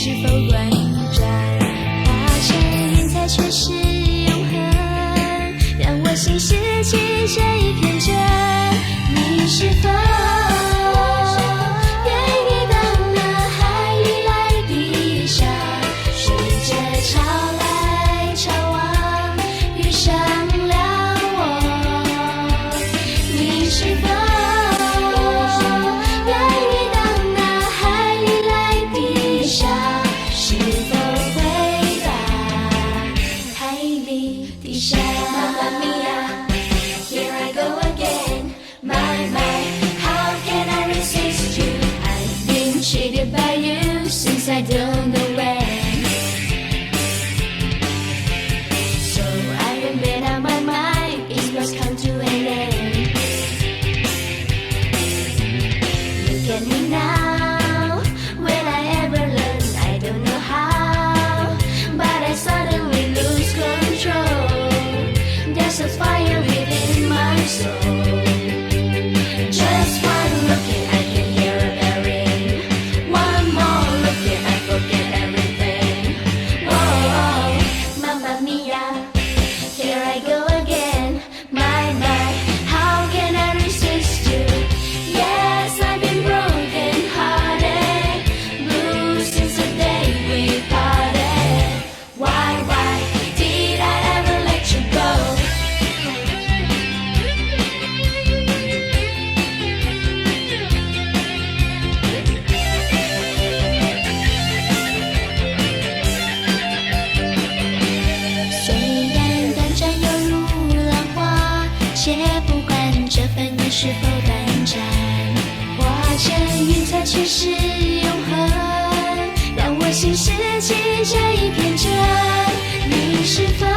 是否短暂？化成云彩却是永恒，让我心拾起这一片真。你是否愿意到那海里来抵上，随着潮来潮往，遇上了我？你是否愿意到那海里来抵上，是否会把海里抵上？ Mamma mia, here I go again. My, how can I resist you? I've been cheated by you since I don't know when. So I have made up my mind, it must come to an end. Look at me now, will I ever learn? I don't know how, but I suddenly lose control. There's a fire within my soul. Just one look and I can hear a bell ring. One more look and I forget everything. Whoa, Mamma mia, here I go again. My, how can I resist you? Yes, I've been broken hearted, blue since the day we parted. Why did I ever let you go?且不管这份缘是否短暂，化成云彩却是永恒，让我心拾起这一片真。你是否